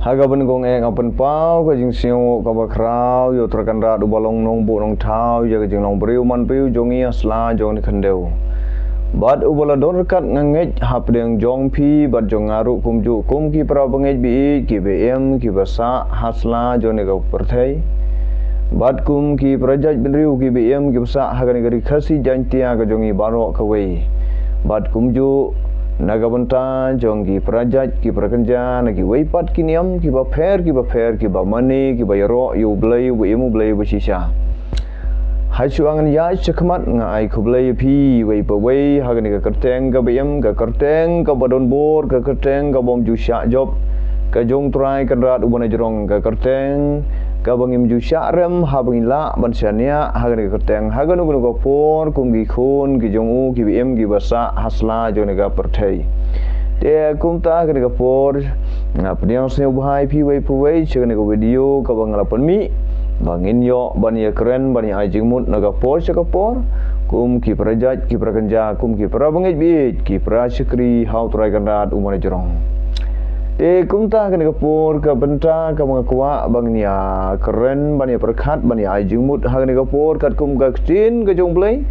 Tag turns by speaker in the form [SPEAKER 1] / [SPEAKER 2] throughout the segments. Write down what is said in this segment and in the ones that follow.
[SPEAKER 1] Hagaban gong eng apan pau ka jing siu ka ba krau yo trakan ra du balong nong bu nong thau ya ka jing nong briu man briu jong ia sla jong ni khandeu bad u bala don kat ngangej hap deng jong phi bad jong ngaru kum ju kum ki pra bangej bi ki bm ki basa hasla jong ni ka perthai bad kum ki prajaj benriu ki bm ki basa hagan gari khasi jantia ka jong i baro ka wei bad kum ju naga banta jong ki prajat ki prakenja nagi weipat ki niam ki ba pher ki ba mani ki ba yaro yu blai wi mu blai wi shisha hachu angan ya chakmat nga ai khublai phi wei pa wei hagani ka kerteng ka bm ka kerteng ka badon bor ka kerteng ka bom ju sha job ka jong trai kan rat ubana jorong ka kerteng ka bangim ju sha rem ha bangin la ban syania hagani ka kerteng haganu gun ko por kum gi khun ki jong u ki bm gi basa hasla jong ga perthai te kum ta hagani ka por na pniang se ubhai phi wei pu wei chagani ka video ka bangala pan mi bangin yo bani keren bani ajing mut naga por chaka por kum ki prajat ki prakenja kum ki prabangej bi ki prashikri hau trai kan rat umane jorong te kumta kan kapur ka benta ka mga kuwa bang niya keren bani perkhat bani ajing mut ha kan kapur kat kum ka tin ka jong play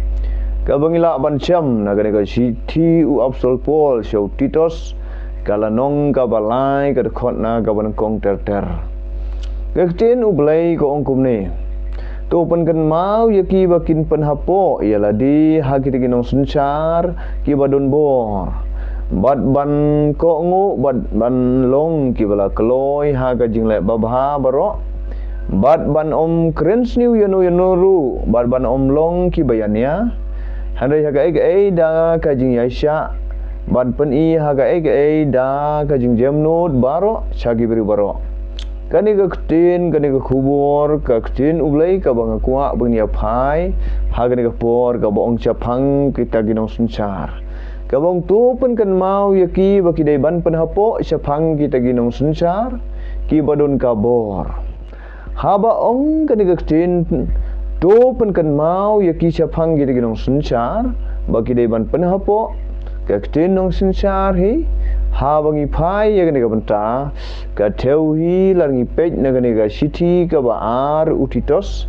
[SPEAKER 1] ka bangila ban cham na kan ka sithi u absol pol show titos kala nong ka balai ka khot na ka ban kong ter ter ka tin u play ko ong kum ni to pan kan mau yaki bakin pan hapo ialah di ha kita ginong sunchar ki badon bor bad ban ko ngu bad ban long ki bala kloi ha ka jingle babha baro bad ban om krens new yano ru bad ban om long ki bayania handai ha ka ai da ka jing yaisha bad pen i ha ka ai da ka jing jamnut baro chagi beri baro kani ka ktin kani ka khubor ka ktin ublai ka bang kwa bangnia phai ha kani ka por ka bong chapang kita ginong sunchar kabong tu pun kan mau yaki baki dai ban pen hapo chapang kita ginong sunchar ki badon kabor haba ong kani ka ktin tu pun kan mau yaki chapang kita ginong sunchar baki dai ban pen hapo ka ktin nong sunchar hi ha bangi phai ya gani ka banta ka theu hi langi pej na gani ka sithi ka ba ar utitos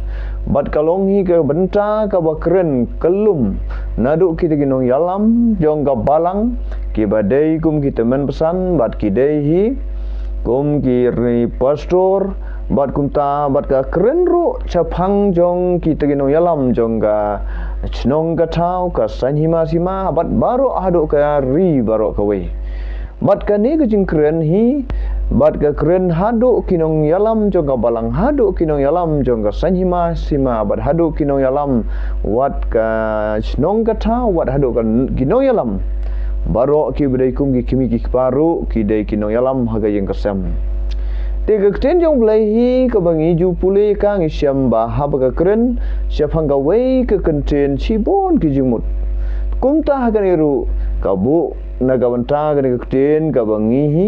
[SPEAKER 1] bat kalong hi ka banta ka ba keren kelum nadu kita ginong yalam jong ka balang ki badai kum kita men pesan bat ki dei hi kum ki ri pastor bat kum ta bat ka keren ru chapang jong kita ginong yalam jong ka chnong ka thau ka sanhima sima bat baro hadu ka ri baro ka wei bat ka ni kejing keren hi bat ka keren hadu kinong yalam jong ka balang hadu kinong yalam jong ka sanhima sima bat hadu kinong yalam wat ka chnong ka thau wat hadu ka kinong yalam baro ki bedai kum ki kimi ki paru ki dei kinong yalam haga yang kasam te ka kten jong blai hi ka bangi ju pule ka ngi syam ba ha ka keren syapang ka wei ka kenten chibon ki jingmut kum ta haga ni ru ka bu naga banta gani kten ka bangi hi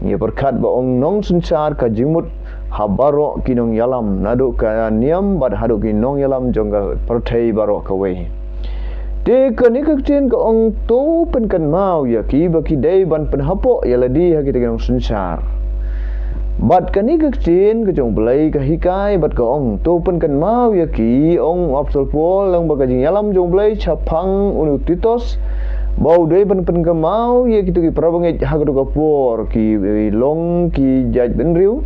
[SPEAKER 1] ni perkhat ba ong nong sunchar ka jingmut habaro kinong yalam nadu ka niam bad hadu kinong yalam jongga perthai baro ka wei te ka ni kten ka ong to pen kan mau ya ki ba ki dei ban pen hapo ya ladi ha kita kinong sunchar bad ka ni kten ka jong blai ka hikai bad ka ong to pen kan mau ya ki ong absol pol lang ba ka jing yalam jong blai chapang unutitos bau dei ban pen ka mau ye kitu ki prabangai hagru ka por ki long ki jaj benriu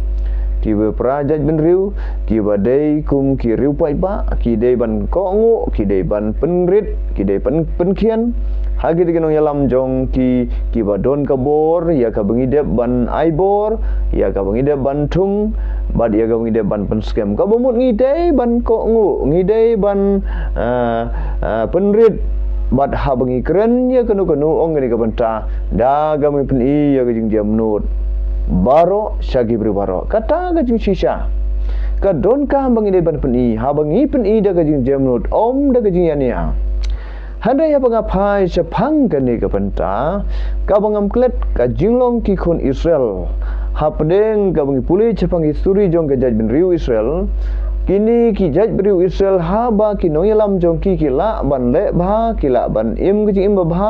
[SPEAKER 1] ki be prajaj benriu ki badai kum ki riu pai ba ki dei ban ko ngu ki dei ban penrit ki dei pen khian hagi dikenong yalam jong ki badon ka bor ya ka bengi dep ban ai bor ya ka bengi dep ban thung bad ya ka bengi dep ban pen scam ka bomut ngi dei ban ko ngu ngi dei ban penrit bat ha bangi keren ya kanu ong ni ka banta da ga mi pen i ya ga jing jam nut baro syagi beri baro kata ga jing shisha ka don ka bangi de ban pen i ha bangi pen i da ga jing jam nut om da ga jing yania handai ya banga phai chapang ka ni ka banta ka bangam klet ka jinglong ki khun Israel ha pedeng ka bangi puli chapang histori jong ka jaj bin riu Israel kini ki jaj beriu Israel ha ba ki no yalam jong ki la ban le bha ki la ban im ki im bha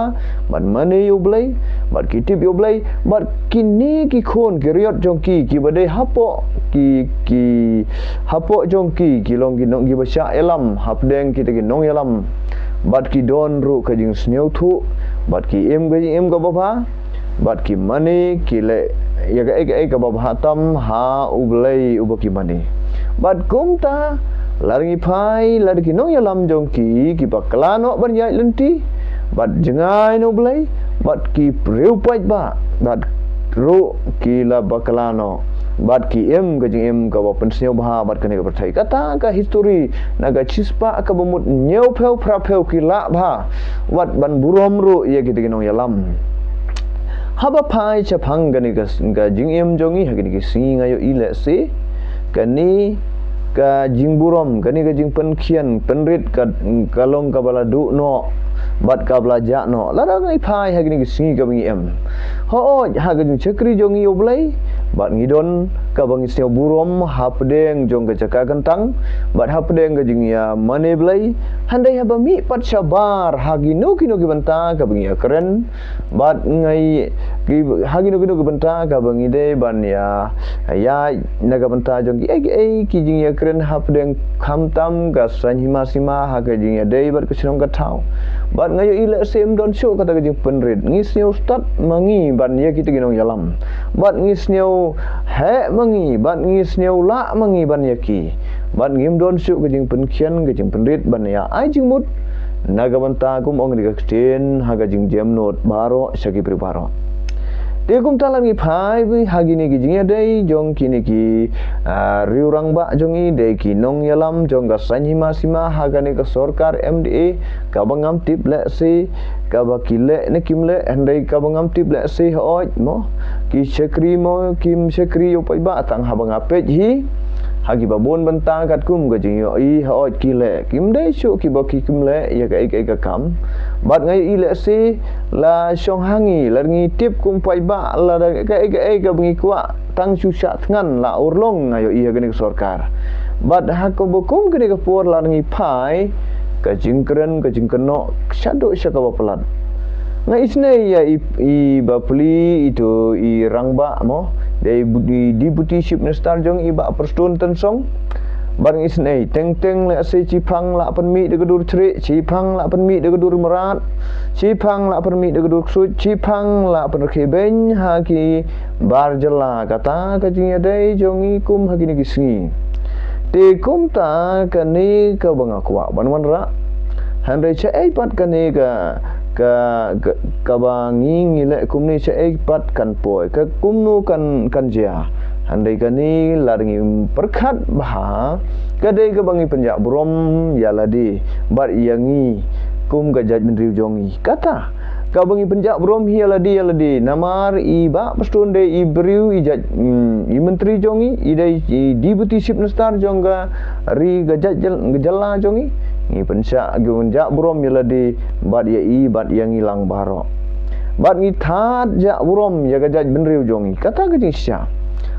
[SPEAKER 1] ban mane yu blai bat ki tip yu blai bat kini ki khon ki riot jong ki bade hapo ki hapo jong ki long ki nong ki basha yalam hapdeng ki te ki nong yalam bat ki don ru ka jing sneu thu bat ki im ka bha bat ki mane ki le ya ka bha tam ha ublai ubaki mane bat kumta laringi pai lariki no yalam jongki ki baklano ban yai lenti bat jengai no blai bat ki preu pai ba bat ro ki la baklano bat ki em ga jing em ka pen sneu ba bat ka ne ka perthai kata ka history naga chispa ka bomut nyeu pheu pra pheu ki la ba wat ban burom ro ye ki te no yalam haba pai chapang ga ne ga jing em jongi ha ki singi ngayo ile se kani ka jing burom kani ka jing penkian penrit ka kalong ka bala du no bat ka belaja no lara ngai phai ha gini singi ka bangi em ho ha ga jing chakri jongi oblai bat ngidon ka bangi seo burom hapdeng jong ka caka kentang bat hapdeng ka jing ya mane blai handai ha ba mi pat sabar ha gino kino ki banta ka bangi keren bat ngai ki ha gino kino ki banta ka bangi de ban ya naga banta jong ki ki jing ya keren hapdeng khamtam ka sanhima sima ha ka jing ya dei bat ka sinong ka thau bat ngayo ile sem don show kata ka jing penrit ngisneu start mangi ban ya kita ginong yalam bat ngisneu he mangi bat ngisneu la mangi ban ya ki bat ngim don show ka jing penkian ka jing penrit ban ya ai jing mut naga banta kum ong di ka kten ha ka jing jam not baro saki pri baro te kum talangi phai bi hagini ki jing dei jong kini ki riurang ba jongi de ki nong yalam jong ga sanhima sima hagani ka sarkar MDA ka bangam tip le se ka ba kile ne kimle andai ka bangam tip le se hoj mo ki chakri mo kim chakri yo pai ba tang ha banga pej hi hagi ba bon banta kat kum ga jing yo I hoj kile kim dei chu ki ba ki kimle ya ka kam bat ngai ile se la shong hangi larngi tip kum pai ba la ka bangi kwa tang susah ngan la urlong ngayo iya gani sarkar bat ha ko bokum gani ka por larngi pai ka jingkren ka jingkeno shado shaka ba pelat ngai isne ya I bapli itu I rangba mo dei deputy chief minister jong I ba perston tensong barang isnei teng la se cipang la penmi de gedur cri cipang la penmi de gedur merat cipang la penmi de gedur sut cipang la pen kheben ha ki bar jela kata ka jing dei jongi kum ha kini kisngi te kum ta ka ni ka banga kwa ban ra han dei che ai pat ka ni ka bangi ngile kum ni che ai pat kan poi ka kum nu kan jia handai kani laringi perkhat bah kadai ka bangi penjak brom ya ladi bar yangi kum ka jaj menriu jongi kata ka bangi penjak brom ya ladi namar I ba pastun de I beriu I jaj I menteri jongi I dai deputy chief minister jongga ri ga jaj gejala jongi ni pensa gunjak brom ya ladi bat ya I bat yangi lang baro bat ngi that jak brom ya ga jaj menriu jongi kata ka jing sya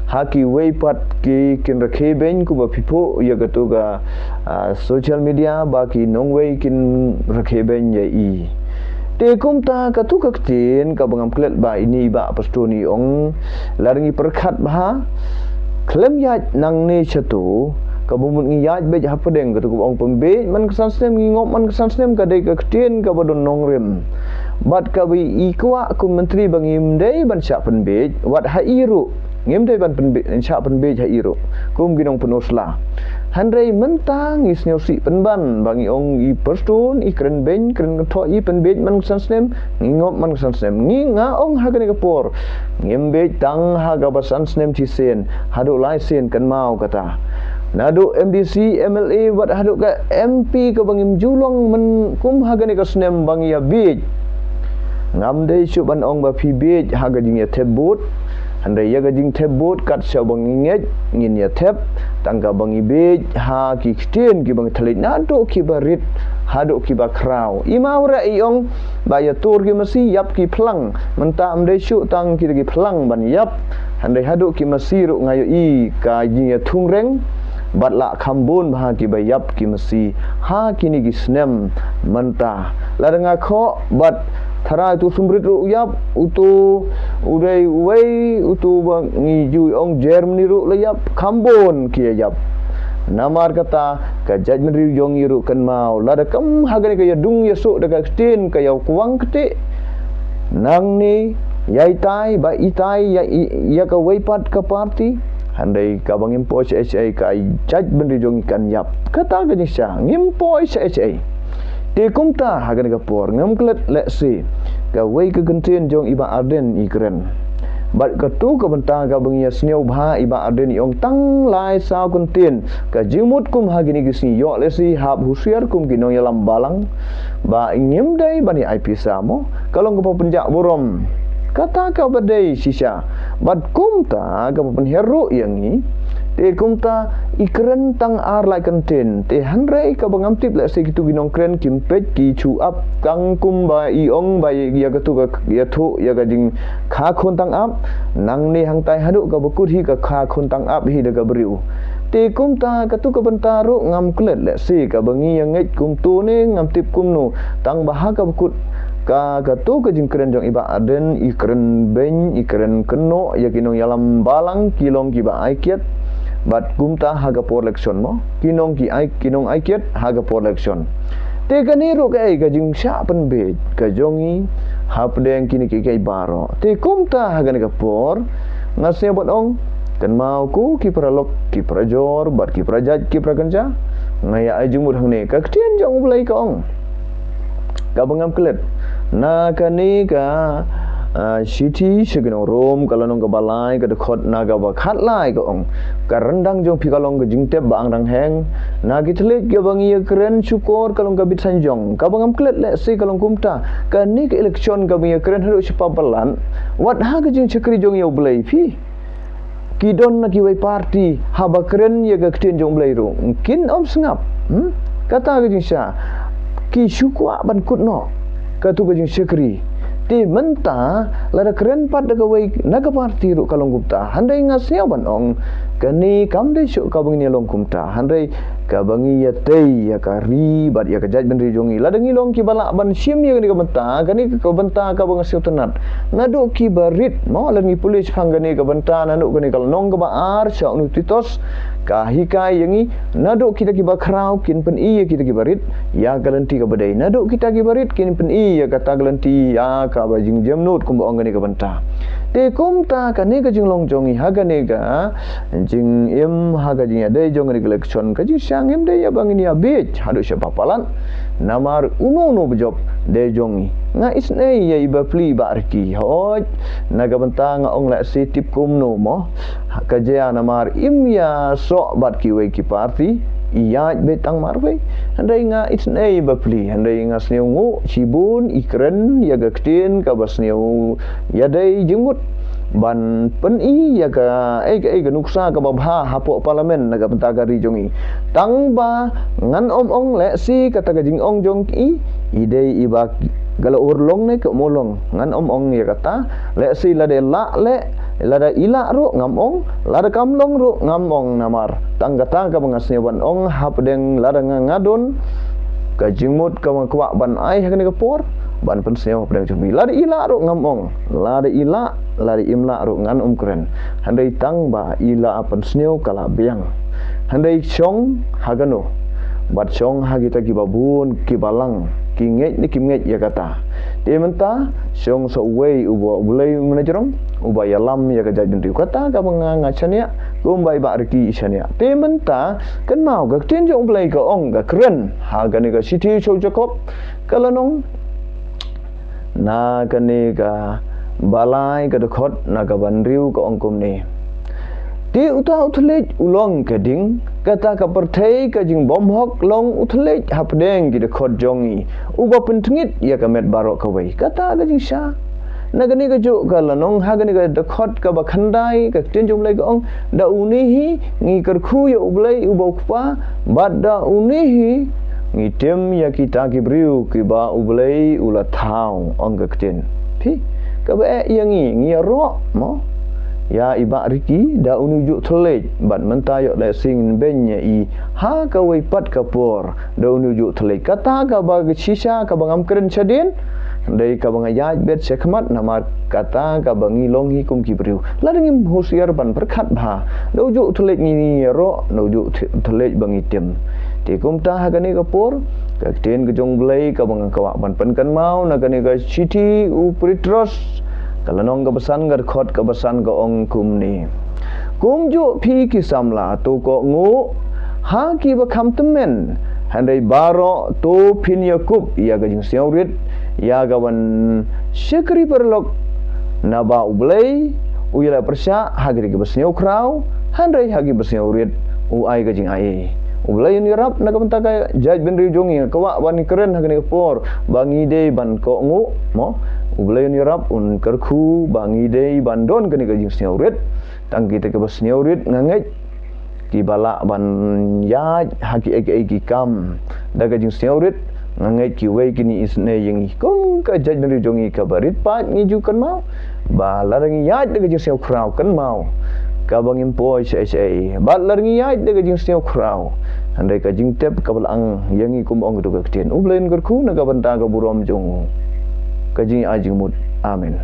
[SPEAKER 1] haki wei pat ki kin rakhe ben ku ba pipo ya gatu ga social media ba ki nong wei kin rakhe ben ya I te kum ta ka tu ka tin ka bangam klet ba ini ba pastoni ong laringi perkhat ba klem ya nang ne chatu ka bumun ngi ya be ja padeng ka tu ong pembe man kesan snem ngi ngop man kesan snem ka de ka tin ka bodon nong rem bat ka bi I kwa ku menteri bangim dei ban sya penbe wat ha iru ngem dei ban penbe insya penbe ja iru kum ginong penosla handai mentang is nyosi penban bangi ong I perstun I kren ben kren tho I penbe man san snem ngop man san snem ngi nga ong ha kene kapor ngem be tang ha ga basan snem chi sen hadu lai sen kan mau kata nadu MDC MLA wat hadu ka MP ka bangim julong men kum ha kene ka snem bangi ya be ngam dei chu ban ong ba phi be ha ga jing ya tebut handai ya ga jing tebut kat sa bangi nget ngin ya teb tangga bangi be ha ki kten ki bang thalik nado ki barit hado ki ba kraw imaura iong ba ya tur ki masi yap ki plang menta amdei chu tang ki plang ban yap handai hado ki masi ru ngayo I ka jing ya thungreng batla khambun bha ki bayap ki masi ha kini ki snem manta ladanga kho bat thara tu sumrit ru yap utu udai wei utu bang ngi ju ong Germany ru layap khambun ki yap namar kata ka judgment riu yong iru kan mau lada kam hagani ka yadung yasu daga stin ka yaw kuwang kete nang ni yai tai ba itai ya ka weipat ka party handai ka bang impo HA ka judgment riu yong ikan yap kata gani sya ngimpo HA te kumta hagani ka por ngam klet le si ka wei ka gentien jong iba arden ikren bat katu ka bentang ka bengia sniau bha iba arden yong tang lai sao kuntin ka jimut kum hagini gisi yo lesi hab husiar kum kinong yalam balang ba ingim dai bani IP samo kalong ka penjak burom kata ka badai sisa bat kum ta ka penheru yang ni te kum ta ikren tang ar lai kantin te hanrei ka bangamtip la se gitu ginong kren kimpet ki chu up tang kum ba iong ba ya katu ka ya thu ya ka jing kha khon tang up nang ni hang tai hadu ka bekut hi ka kha khon tang up hi daga beriu te kum ta katu ka bentaru ngam klet la se ka bangi yang ngai kum tu ne ngam tip kum nu tang bah ka bekut ka katu ka jing kren jong iba aden ikren ben ikren keno ya kinong yalam balang kilong ki ba aikiat bat gumta haga por election mo kinong ai kiet haga por election te kani ro ka ai ka jing sha pen be ka jongi hapdeng kini ki kai baro te kumta haga ne ka por ngase bot ong kan mau ku ki pralok ki prajor bat ki prajat ki prakanca ngaya ai jumur hang ne ka tien jong ulai ka ong ka bangam klet na kani ka Siti segenong rom kalau nong kebalai ke dekot naga bakat lai ke ong karendang jong pi kalong ke jingtep bang rang heng na gitlet ke bangi keren syukur kalong ke bit sanjong ka bangam klet le si kalong kumta ka ni ke election ka bangi keren haru sipa balan wat ha ke jing chakri jong yo blai pi kidon na ki wai party ha ba keren ye ke ktien jong blai ro kin om sengap kata ke jing sya ki syukwa ban kut no ka tu ke jing chakri ti menta lada keren pat daga wei naga parti ru kalong gupta handai ngasnya ban ong kani kam dei syuk ka bangi long kumta handai ka bangi ya tei ya ka ri bat ya ka jaj ben ri jongi lada ngilong ki bala ban sim ya ni ka benta kani ka benta ka bang syuk tenat ngadu ki barit mo langi polis hangani ka benta nanu kani kal nong ka ba ar sya unu titos ka hikai yangi nadu kita ki bakrau kin pen iya kita ki barit ya galanti ka badai nadu kita ki barit kin pen iya kata galanti ya ka ba jing jamnut kum ong ni ka benta te kum ta ka ne ka jing long jongi ha ga ne ga jing im ha ga jing dai jong ni election ka jing sang im dai ya bang ni abit hadu sya papalan namar uno bejob dai jongi nga isne ya iba pli ba arki hoj naga benta nga ong la si tip kum no mo ka ja namar im ya so bat ki wei ki party iya betang marwe handai nga isne iba pli handai nga sneu ngu cibun ikren ya ga ktien ka basneu ya dai jengmut ban pen i ya ka ga nuksa ka babha hapo parlimen naga benta gari jongi tang ba ngan ong le si kata ga jing ong jong i idei iba gala urlong ne ke molong ngan ong ya kata le si la de la le lada ila ru ngamong lada kamlong ru ngamong namar tanggata ka bangasnya ban ong hapdeng lada ngadon ka jingmut ka kwa ban ai hakane ka por ban penseo hapdeng jumi lada ila ru ngamong lada ila lada imla ru ngan kren handai tang ba ila penseo kala biang handai chong hagano bat chong hagita ki babun ki balang ki nget ni ki nget ya kata dia menta chong so wei ubo bulai menajrong uba yalam ya ka jadun ri kata ka manga chania gombai ba riki chania te menta kan mau ga tin jong bulai ka ong ga kren ha ga ni ga city chou jakob kalanong na ka ni ga balai ka dekhot na ka banriu ka ong kum ni ti uta uthlej ulong ka ding kata ka perthei ka jing bom hok long uthlej hapdeng ki dekhot jongi uba penthngit ya ka met barok ka wei kata ga jing sha nagani ka jo ka lanong hagani ka dekhot ka bakhandai ka tin jom lai ka ong da unihi ngi karkhu ya ublai ubau kpa bad da unihi ngi tem ya kita ki briu ki ba ublai ula thau ong ka tin thi ka ba yangi ngi ro mo ya iba riki da unujuk telej bat mentayok le sing benye i ha ka wei pat kapur da unujuk telej kata ka bag sisa ka bangam keren chadin dai ka bang ayat bet sekmat nama kata ka bangi longi kum kibriu lading husiar ban berkat bha da ujuk telej ni ro da ujuk telej bangi tem ti kum ta ha kani kapur ka ten kejong blai ka bang ka ban pen mau na kani ka city upritros kalau nong kebesan gerkhot kebesan ke ong kum ni kum ju pi kisamla tu ko ngu ha ki bakam temen handai baro tu pin yakub ya gajing siaurit ya gawan syekri perlok naba ublei uyala persya hagri ke besnyau krau handai hagi besnyaurit u ai gajing ai ublai ni rap na kamta ka jaj ben rijongi kawa bani keren hagni por bangi de ban ko ngu mo ublay ni rap un kerku bangi dei bandon kani gajing sneurit tang kita ke sneurit nganget ki bala ban ya haki eki kam da gajing sneurit nganget ki wei kini isne yang kong ka jaj neri jongi ka barit pat ngiju kan mau ba larang ya da gajing sneu krau kan mau ka bangim poi sai ba larang ya da gajing sneu krau andai ka jing tep ka balang yangi kum ong tu ka tien ublay kerku na ka banta ka burom jong kajing ajing mut amin.